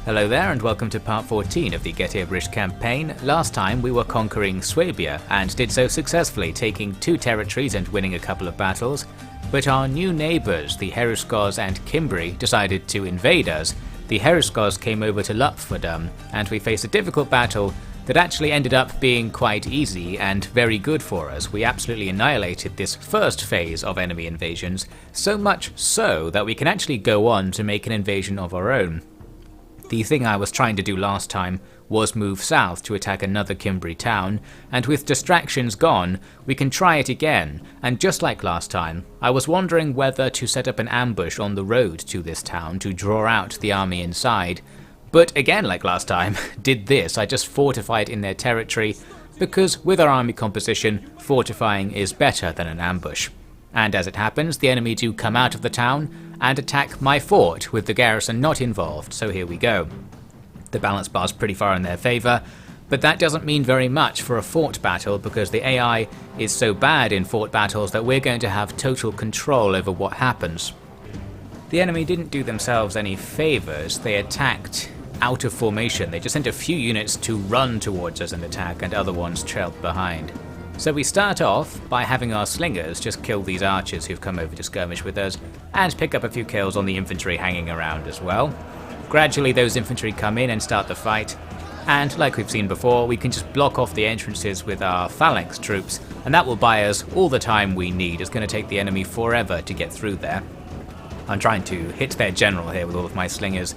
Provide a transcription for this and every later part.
Hello there and welcome to part 14 of the Getae Abridged campaign. Last time we were conquering Swabia and did so successfully, taking 2 territories and winning a couple of battles, but our new neighbours, the Heruskos and Cimbri, decided to invade us. The Heruskos came over to Lupfordum and we faced a difficult battle that actually ended up being quite easy and very good for us. We absolutely annihilated this first phase of enemy invasions, so much so that we can actually go on to make an invasion of our own. The thing I was trying to do last time was move south to attack another Cimbri town, and with distractions gone, we can try it again, and just like last time, I was wondering whether to set up an ambush on the road to this town to draw out the army inside, but again like last time, did this, I just fortified in their territory, because with our army composition, fortifying is better than an ambush. And as it happens, the enemy do come out of the town and attack my fort with the garrison not involved, so here we go. The balance bar's pretty far in their favour, but that doesn't mean very much for a fort battle because the AI is so bad in fort battles that we're going to have total control over what happens. The enemy didn't do themselves any favours, they attacked out of formation. They just sent a few units to run towards us and attack, and other ones trailed behind. So we start off by having our slingers just kill these archers who've come over to skirmish with us, and pick up a few kills on the infantry hanging around as well. Gradually those infantry come in and start the fight, and like we've seen before, we can just block off the entrances with our phalanx troops, and that will buy us all the time we need. It's going to take the enemy forever to get through there. I'm trying to hit their general here with all of my slingers,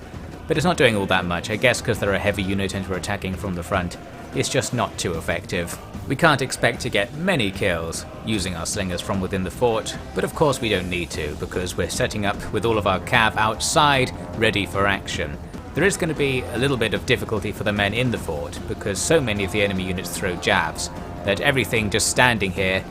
but it's not doing all that much, I guess because they're a heavy unit and we're attacking from the front. It's just not too effective. We can't expect to get many kills using our slingers from within the fort, but of course we don't need to because we're setting up with all of our cav outside ready for action. There is going to be a little bit of difficulty for the men in the fort because so many of the enemy units throw jabs that everything just standing here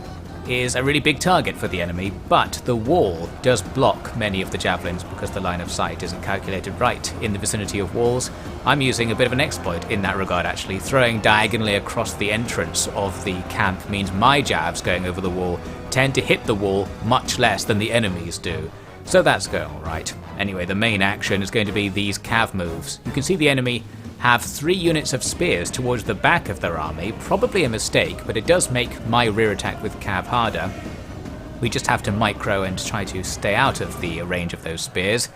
is a really big target for the enemy, but the wall does block many of the javelins because the line of sight isn't calculated right in the vicinity of walls. I'm using a bit of an exploit in that regard actually. Throwing diagonally across the entrance of the camp means my jabs going over the wall tend to hit the wall much less than the enemies do. So that's going alright. Anyway, the main action is going to be these cav moves. You can see the enemy have 3 units of spears towards the back of their army, probably a mistake, but it does make my rear attack with cav harder. We just have to micro and try to stay out of the range of those spears.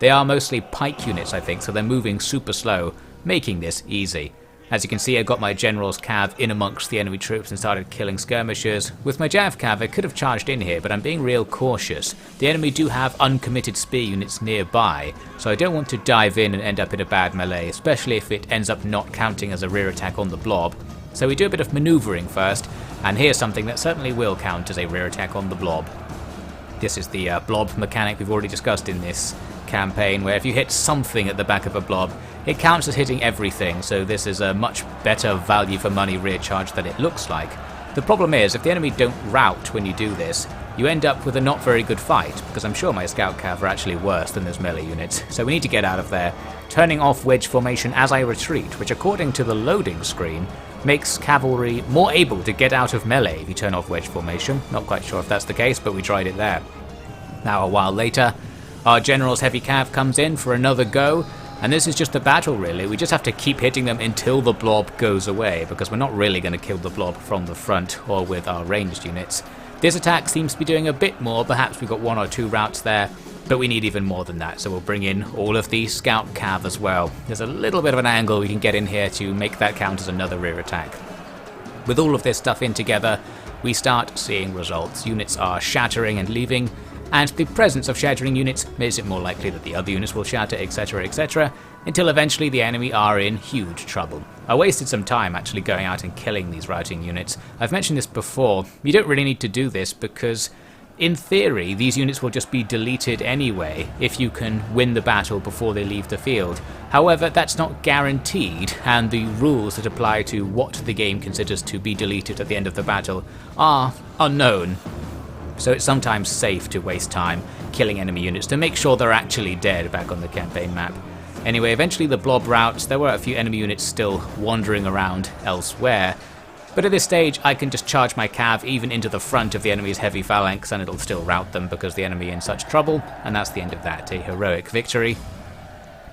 They are mostly pike units I think, so they're moving super slow, making this easy. As you can see, I got my general's cav in amongst the enemy troops and started killing skirmishers. With my jav cav I could have charged in here, but I'm being real cautious. The enemy do have uncommitted spear units nearby, so I don't want to dive in and end up in a bad melee, especially if it ends up not counting as a rear attack on the blob. So we do a bit of manoeuvring first, and here's something that certainly will count as a rear attack on the blob. This is the blob mechanic we've already discussed in this campaign, where if you hit something at the back of a blob, it counts as hitting everything, so this is a much better value for money rear charge than it looks like. The problem is, if the enemy don't rout when you do this, you end up with a not very good fight, because I'm sure my scout cav are actually worse than those melee units, so we need to get out of there, turning off wedge formation as I retreat, which according to the loading screen, makes cavalry more able to get out of melee if you turn off wedge formation. Not quite sure if that's the case, but we tried it there. Now a while later, our general's heavy cav comes in for another go, and this is just the battle really. We just have to keep hitting them until the blob goes away, because we're not really going to kill the blob from the front or with our ranged units. This attack seems to be doing a bit more, perhaps we've got 1 or 2 routes there, but we need even more than that, so we'll bring in all of the scout cav as well. There's a little bit of an angle we can get in here to make that count as another rear attack. With all of this stuff in together, we start seeing results. Units are shattering and leaving, and the presence of shattering units makes it more likely that the other units will shatter, etc, until eventually the enemy are in huge trouble. I wasted some time actually going out and killing these routing units. I've mentioned this before, you don't really need to do this because in theory these units will just be deleted anyway if you can win the battle before they leave the field. However, that's not guaranteed, and the rules that apply to what the game considers to be deleted at the end of the battle are unknown. So it's sometimes safe to waste time killing enemy units to make sure they're actually dead back on the campaign map. Anyway, eventually the blob routes. There were a few enemy units still wandering around elsewhere, but at this stage I can just charge my cav even into the front of the enemy's heavy phalanx and it'll still rout them because the enemy is in such trouble, and that's the end of that, a heroic victory.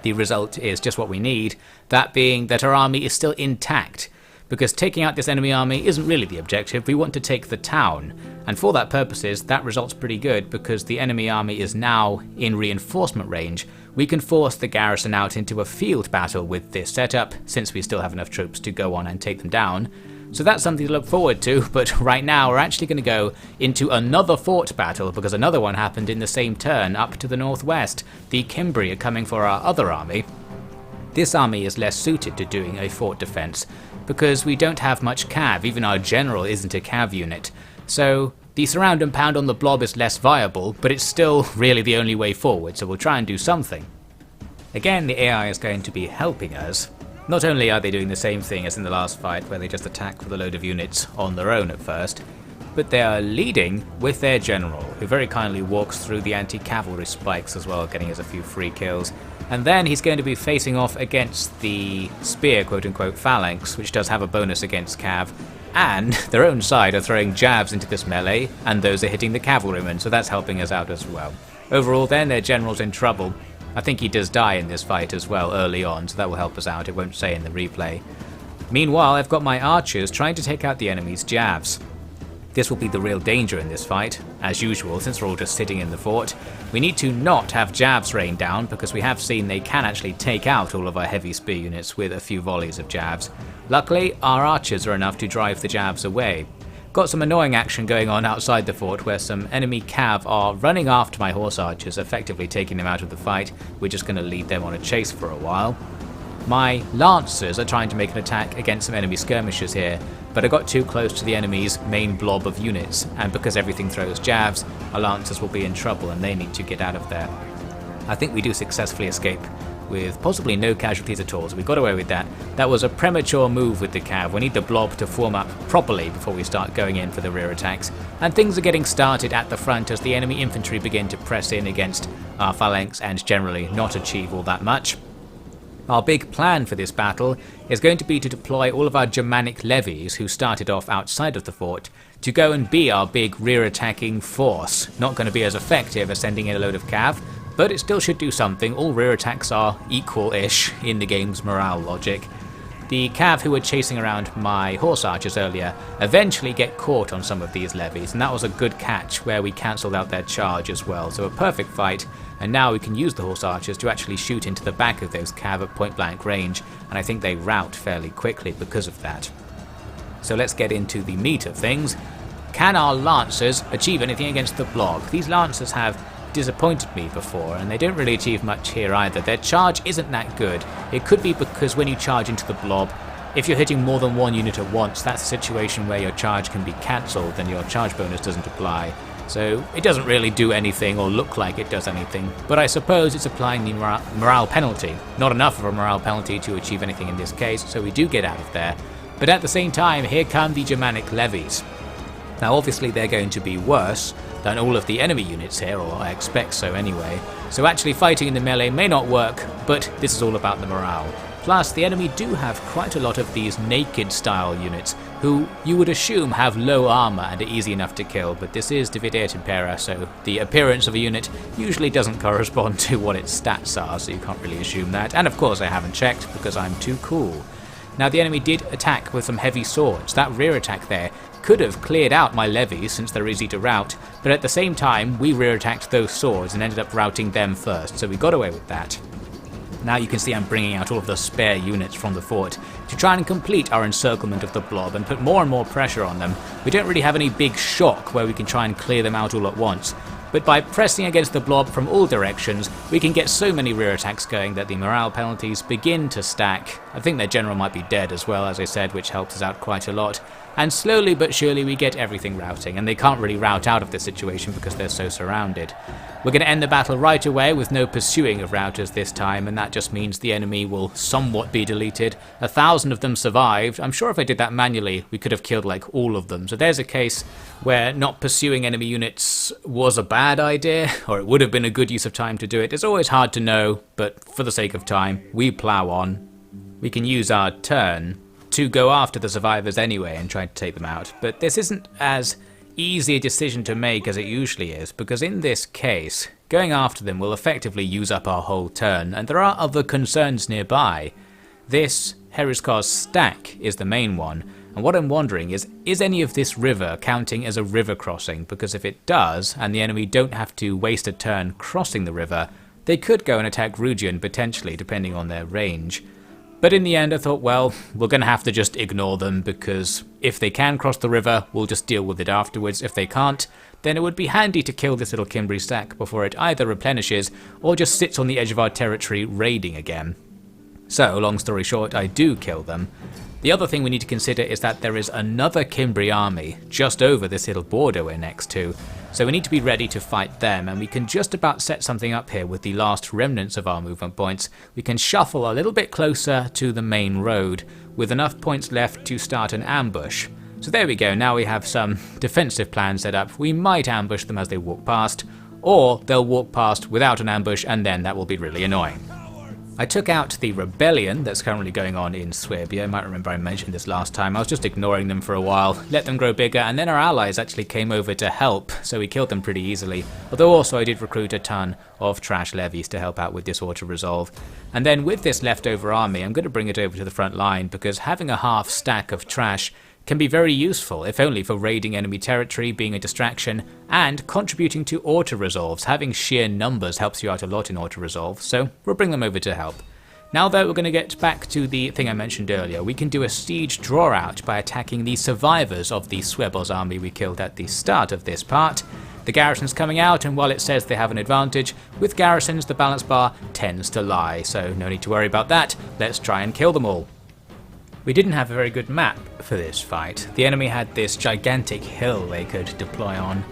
the result is just what we need, that being that our army is still intact. Because taking out this enemy army isn't really the objective, we want to take the town. And for that purposes, that result's pretty good because the enemy army is now in reinforcement range. We can force the garrison out into a field battle with this setup, since we still have enough troops to go on and take them down. So that's something to look forward to, but right now we're actually going to go into another fort battle because another one happened in the same turn up to the northwest. The Cimbri are coming for our other army. This army is less suited to doing a fort defense because we don't have much cav, even our general isn't a cav unit. So the surround and pound on the blob is less viable, but it's still really the only way forward, so we'll try and do something. Again, the AI is going to be helping us. Not only are they doing the same thing as in the last fight where they just attack with a load of units on their own at first, but they are leading with their general, who very kindly walks through the anti-cavalry spikes as well, getting us a few free kills. And then he's going to be facing off against the spear quote-unquote phalanx, which does have a bonus against cav, and their own side are throwing jabs into this melee, and those are hitting the cavalrymen, so that's helping us out as well. Overall then, their general's in trouble. I think he does die in this fight as well early on, so that will help us out, it won't say in the replay. Meanwhile, I've got my archers trying to take out the enemy's jabs. This will be the real danger in this fight. As usual, since we're all just sitting in the fort, we need to not have jabs rain down because we have seen they can actually take out all of our heavy spear units with a few volleys of jabs. Luckily, our archers are enough to drive the jabs away. Got some annoying action going on outside the fort where some enemy cav are running after my horse archers, effectively taking them out of the fight. We're just going to lead them on a chase for a while. My lancers are trying to make an attack against some enemy skirmishers here, but I got too close to the enemy's main blob of units, and because everything throws jabs, our lancers will be in trouble and they need to get out of there. I think we do successfully escape, with possibly no casualties at all, so we got away with that. That was a premature move with the cav. We need the blob to form up properly before we start going in for the rear attacks, and things are getting started at the front as the enemy infantry begin to press in against our phalanx and generally not achieve all that much. Our big plan for this battle is going to be to deploy all of our Germanic levies who started off outside of the fort to go and be our big rear attacking force. Not going to be as effective as sending in a load of cav, but it still should do something. All rear attacks are equal-ish in the game's morale logic. The cav who were chasing around my horse archers earlier eventually get caught on some of these levies, and that was a good catch where we cancelled out their charge as well, so a perfect fight. And now we can use the horse archers to actually shoot into the back of those cav at point blank range, and I think they rout fairly quickly because of that. So let's get into the meat of things. Can our lancers achieve anything against the blob? These lancers have disappointed me before, and they don't really achieve much here either. Their charge isn't that good. It could be because when you charge into the blob, if you're hitting more than one unit at once, that's a situation where your charge can be cancelled and your charge bonus doesn't apply. So it doesn't really do anything or look like it does anything, but I suppose it's applying the morale penalty. Not enough of a morale penalty to achieve anything in this case, so we do get out of there. But at the same time, here come the Germanic levies. Now obviously they're going to be worse than all of the enemy units here, or I expect so anyway. So actually fighting in the melee may not work, but this is all about the morale. Plus, the enemy do have quite a lot of these naked style units, who you would assume have low armor and are easy enough to kill, but this is Divideat Impera, so the appearance of a unit usually doesn't correspond to what its stats are, so you can't really assume that. And of course I haven't checked, because I'm too cool. Now the enemy did attack with some heavy swords. That rear attack there could have cleared out my levies since they're easy to rout, but at the same time we rear attacked those swords and ended up routing them first, so we got away with that. Now you can see I'm bringing out all of the spare units from the fort to try and complete our encirclement of the blob and put more and more pressure on them. We don't really have any big shock where we can try and clear them out all at once, but by pressing against the blob from all directions, we can get so many rear attacks going that the morale penalties begin to stack. I think their general might be dead as well, as I said, which helps us out quite a lot. And slowly but surely we get everything routing, and they can't really rout out of this situation because they're so surrounded. We're going to end the battle right away with no pursuing of routers this time, and that just means the enemy will somewhat be deleted. 1,000 of them survived. I'm sure if I did that manually we could have killed like all of them, so there's a case where not pursuing enemy units was a bad idea, or it would have been a good use of time to do it. It's always hard to know, but for the sake of time, we plow on. We can use our turn to go after the survivors anyway and try to take them out, but this isn't as easy a decision to make as it usually is, because in this case, going after them will effectively use up our whole turn, and there are other concerns nearby. This Heriskos stack is the main one, and what I'm wondering is any of this river counting as a river crossing? Because if it does, and the enemy don't have to waste a turn crossing the river, they could go and attack Rugian potentially, depending on their range. But in the end I thought, well, we're going to have to just ignore them, because if they can cross the river, we'll just deal with it afterwards. If they can't, then it would be handy to kill this little Cimbri stack before it either replenishes or just sits on the edge of our territory raiding again. So, long story short, I do kill them. The other thing we need to consider is that there is another Cimbri army just over this little border we're next to, so we need to be ready to fight them, and we can just about set something up here with the last remnants of our movement points. We can shuffle a little bit closer to the main road, with enough points left to start an ambush. So there we go, now we have some defensive plan set up. We might ambush them as they walk past, or they'll walk past without an ambush, and then that will be really annoying. I took out the rebellion that's currently going on in Swabia. You might remember I mentioned this last time. I was just ignoring them for a while, let them grow bigger, and then our allies actually came over to help, so we killed them pretty easily. Although also I did recruit a ton of trash levies to help out with this auto-resolve. And then with this leftover army, I'm going to bring it over to the front line, because having a half stack of trash can be very useful, if only for raiding enemy territory, being a distraction, and contributing to auto-resolves. Having sheer numbers helps you out a lot in auto-resolve, so we'll bring them over to help. Now though, we're going to get back to the thing I mentioned earlier. We can do a siege draw-out by attacking the survivors of the Swebos army we killed at the start of this part. The garrison's coming out, and while it says they have an advantage, with garrisons the balance bar tends to lie, so no need to worry about that. Let's try and kill them all. We didn't have a very good map for this fight. The enemy had this gigantic hill they could deploy on,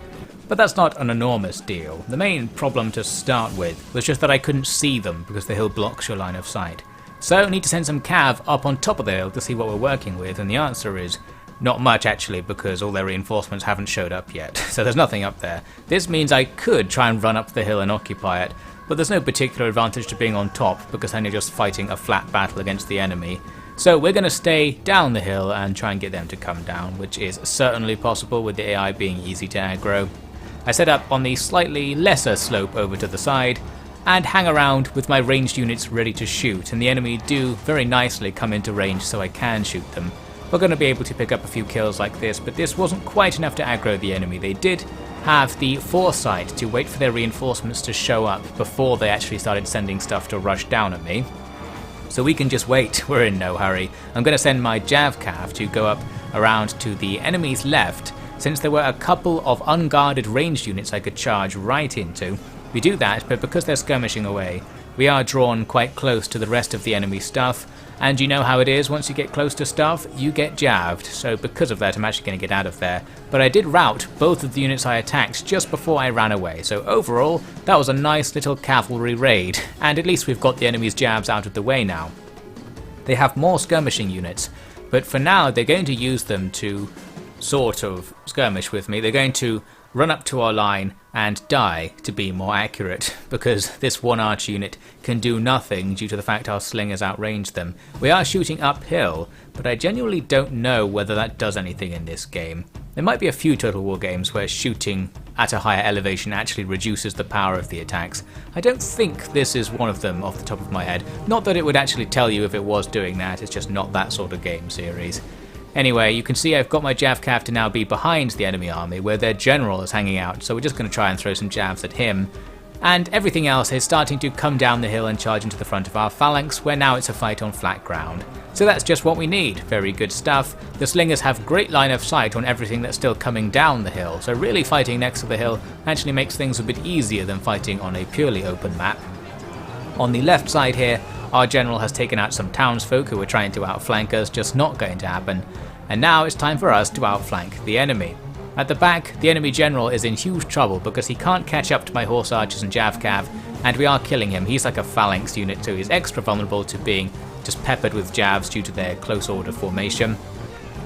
but that's not an enormous deal. The main problem to start with was just that I couldn't see them because the hill blocks your line of sight. So I need to send some cav up on top of the hill to see what we're working with, and the answer is not much actually, because all their reinforcements haven't showed up yet, so there's nothing up there. This means I could try and run up the hill and occupy it, but there's no particular advantage to being on top because then you're just fighting a flat battle against the enemy. So we're going to stay down the hill and try and get them to come down, which is certainly possible with the AI being easy to aggro. I set up on the slightly lesser slope over to the side and hang around with my ranged units ready to shoot, and the enemy do very nicely come into range so I can shoot them. We're going to be able to pick up a few kills like this, but this wasn't quite enough to aggro the enemy. They did have the foresight to wait for their reinforcements to show up before they actually started sending stuff to rush down at me. So we can just wait, we're in no hurry. I'm going to send my Javcav to go up around to the enemy's left, since there were a couple of unguarded ranged units I could charge right into. We do that, but because they're skirmishing away, we are drawn quite close to the rest of the enemy stuff, and you know how it is, once you get close to stuff, you get javed, so because of that I'm actually going to get out of there. But I did rout both of the units I attacked just before I ran away, so overall, that was a nice little cavalry raid, and at least we've got the enemy's jabs out of the way now. They have more skirmishing units, but for now they're going to use them to sort of skirmish with me. They're going to run up to our line and die, to be more accurate, because this one arch unit can do nothing due to the fact our slingers outrange them. We are shooting uphill, but I genuinely don't know whether that does anything in this game. There might be a few Total War games where shooting at a higher elevation actually reduces the power of the attacks. I don't think this is one of them off the top of my head. Not that it would actually tell you if it was doing that, it's just not that sort of game series. Anyway, you can see I've got my Javcav to now be behind the enemy army, where their general is hanging out, so we're just going to try and throw some jabs at him. And everything else is starting to come down the hill and charge into the front of our phalanx, where now it's a fight on flat ground. So that's just what we need, very good stuff. The slingers have great line of sight on everything that's still coming down the hill, so really fighting next to the hill actually makes things a bit easier than fighting on a purely open map. On the left side here, our general has taken out some townsfolk who were trying to outflank us, just not going to happen. And now it's time for us to outflank the enemy. At the back, the enemy general is in huge trouble because he can't catch up to my horse archers and Javcav, and we are killing him. He's like a phalanx unit, so he's extra vulnerable to being just peppered with jabs due to their close order formation.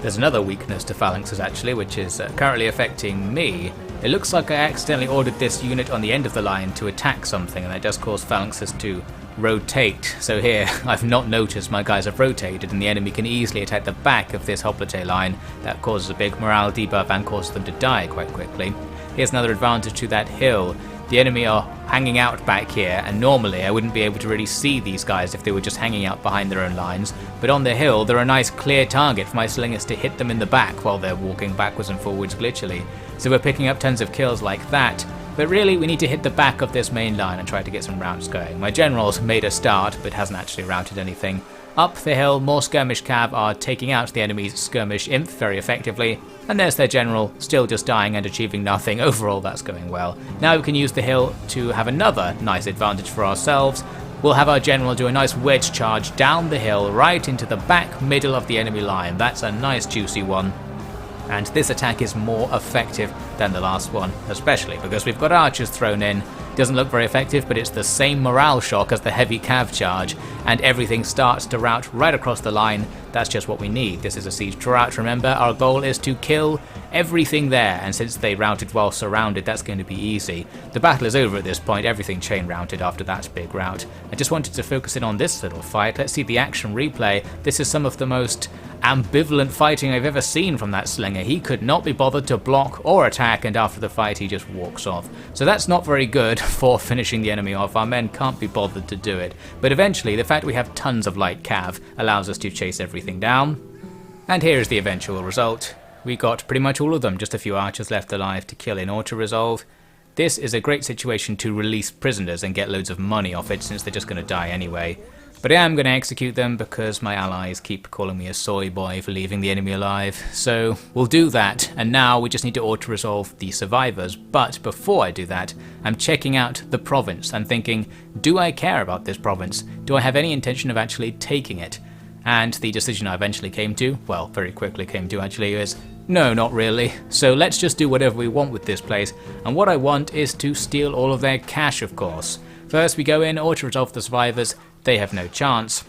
There's another weakness to phalanxes actually, which is currently affecting me. It looks like I accidentally ordered this unit on the end of the line to attack something, and that does cause phalanxes to rotate. So here, I've not noticed my guys have rotated and the enemy can easily attack the back of this Hoplite line. That causes a big morale debuff and causes them to die quite quickly. Here's another advantage to that hill. The enemy are hanging out back here, and normally I wouldn't be able to really see these guys if they were just hanging out behind their own lines, but on the hill they're a nice clear target for my slingers to hit them in the back while they're walking backwards and forwards glitchily. So we're picking up tons of kills like that, but really we need to hit the back of this main line and try to get some routes going. My general's made a start but hasn't actually routed anything. Up the hill, more skirmish cav are taking out the enemy's skirmish imp very effectively, and there's their general, still just dying and achieving nothing. Overall, that's going well. Now we can use the hill to have another nice advantage for ourselves. We'll have our general do a nice wedge charge down the hill right into the back middle of the enemy line. That's a nice juicy one. And this attack is more effective than the last one, especially because we've got archers thrown in. Doesn't look very effective, but it's the same morale shock as the heavy cav charge, and everything starts to rout right across the line. That's just what we need. This is a siege to rout, remember. Our goal is to kill everything there, and since they routed while surrounded, that's going to be easy. The battle is over at this point, everything chain routed after that big rout. I just wanted to focus in on this little fight. Let's see the action replay. This is some of the most ambivalent fighting I've ever seen from that slinger. He could not be bothered to block or attack, and after the fight he just walks off. So that's not very good for finishing the enemy off. Our men can't be bothered to do it. But eventually, the fact we have tons of light cav allows us to chase everything down. And here is the eventual result. We got pretty much all of them, just a few archers left alive to kill in auto-resolve. This is a great situation to release prisoners and get loads of money off it, since they're just going to die anyway. But I am going to execute them because my allies keep calling me a soy boy for leaving the enemy alive. So we'll do that, and now we just need to auto-resolve the survivors. But before I do that, I'm checking out the province. I'm thinking, do I care about this province? Do I have any intention of actually taking it? And the decision I eventually came to, well, very quickly came to actually, is no, not really. So let's just do whatever we want with this place. And what I want is to steal all of their cash, of course. First we go in, auto-resolve the survivors. They have no chance.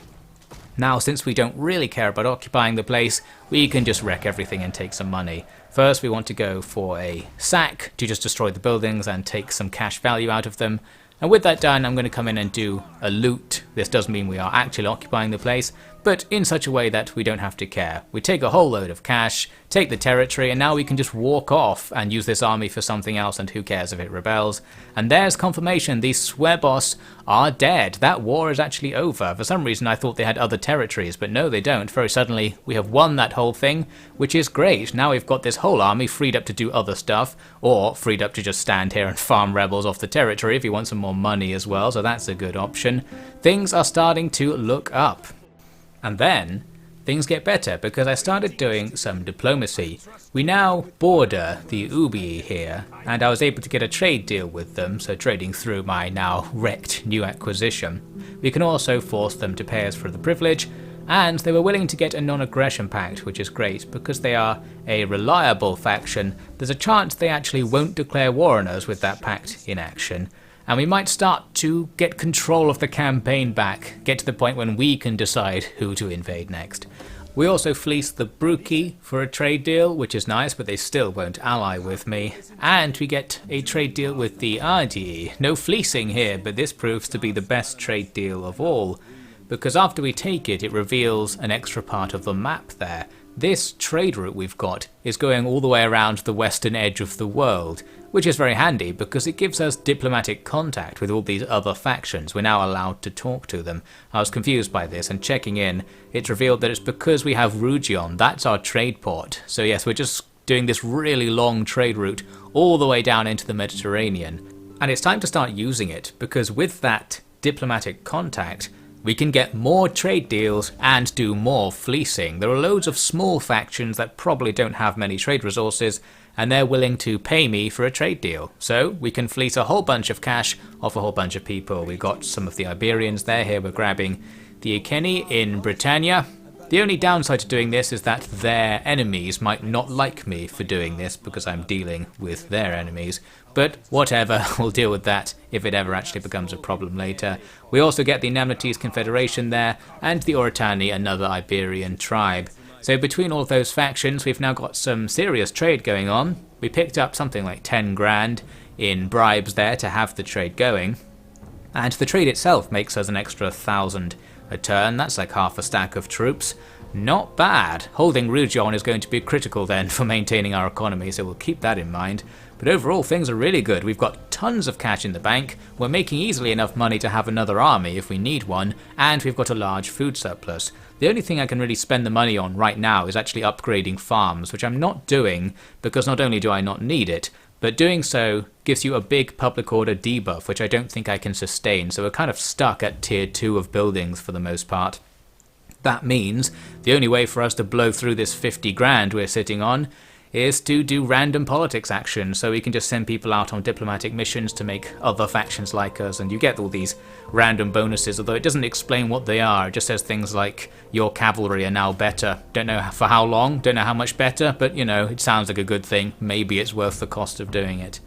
Now, since we don't really care about occupying the place, we can just wreck everything and take some money. First, we want to go for a sack to just destroy the buildings and take some cash value out of them. And with that done, I'm going to come in and do a loot. This does mean we are actually occupying the place, but in such a way that we don't have to care. We take a whole load of cash, take the territory, and now we can just walk off and use this army for something else, and who cares if it rebels. And there's confirmation, these Suebos are dead. That war is actually over. For some reason I thought they had other territories, but no, they don't. Very suddenly we have won that whole thing, which is great. Now we've got this whole army freed up to do other stuff, or freed up to just stand here and farm rebels off the territory if you want some more money as well, so that's a good option. Things are starting to look up. And then things get better because I started doing some diplomacy. We now border the Ubii here, and I was able to get a trade deal with them, so trading through my now wrecked new acquisition. We can also force them to pay us for the privilege, and they were willing to get a non-aggression pact, which is great because they are a reliable faction. There's a chance they actually won't declare war on us with that pact in action. And we might start to get control of the campaign back, get to the point when we can decide who to invade next. We also fleece the Bruki for a trade deal, which is nice, but they still won't ally with me. And we get a trade deal with the Ardii. No fleecing here, but this proves to be the best trade deal of all, because after we take it, it reveals an extra part of the map there. This trade route we've got is going all the way around the western edge of the world, which is very handy because it gives us diplomatic contact with all these other factions. We're now allowed to talk to them. I was confused by this, and checking in, it's revealed that it's because we have Rugion. That's our trade port. So yes, we're just doing this really long trade route all the way down into the Mediterranean. And it's time to start using it, because with that diplomatic contact, we can get more trade deals and do more fleecing. There are loads of small factions that probably don't have many trade resources, and they're willing to pay me for a trade deal. So we can fleece a whole bunch of cash off a whole bunch of people. We've got some of the Iberians there. Here we're grabbing the Iceni in Britannia. The only downside to doing this is that their enemies might not like me for doing this because I'm dealing with their enemies. But whatever, we'll deal with that if it ever actually becomes a problem later. We also get the Namnates Confederation there, and the Oritani, another Iberian tribe. So between all of those factions, we've now got some serious trade going on. We picked up something like 10 grand in bribes there to have the trade going. And the trade itself makes us an extra 1,000 a turn. That's like half a stack of troops. Not bad. Holding Rujon is going to be critical then for maintaining our economy, so we'll keep that in mind. But overall, things are really good. We've got tons of cash in the bank, we're making easily enough money to have another army if we need one, and we've got a large food surplus. The only thing I can really spend the money on right now is actually upgrading farms, which I'm not doing because not only do I not need it, but doing so gives you a big public order debuff, which I don't think I can sustain, so we're kind of stuck at tier 2 of buildings for the most part. That means the only way for us to blow through this 50 grand we're sitting on is to do random politics action, so we can just send people out on diplomatic missions to make other factions like us, and you get all these random bonuses, although it doesn't explain what they are. It just says things like, your cavalry are now better. Don't know for how long, don't know how much better, but you know, it sounds like a good thing. Maybe it's worth the cost of doing it.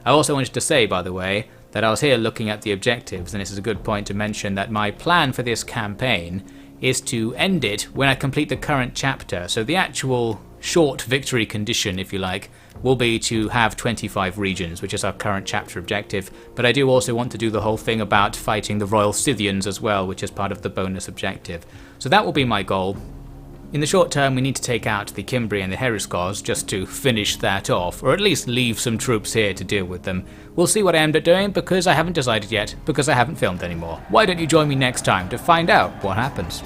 I also wanted to say, by the way, that I was here looking at the objectives, and this is a good point to mention that my plan for this campaign is to end it when I complete the current chapter. So the actual short victory condition, if you like, will be to have 25 regions, which is our current chapter objective, but I do also want to do the whole thing about fighting the Royal Scythians as well, which is part of the bonus objective. So that will be my goal. In the short term, we need to take out the Cimbri and the Heriskos just to finish that off, or at least leave some troops here to deal with them. We'll see what I end up doing, because I haven't decided yet, because I haven't filmed anymore. Why don't you join me next time to find out what happens?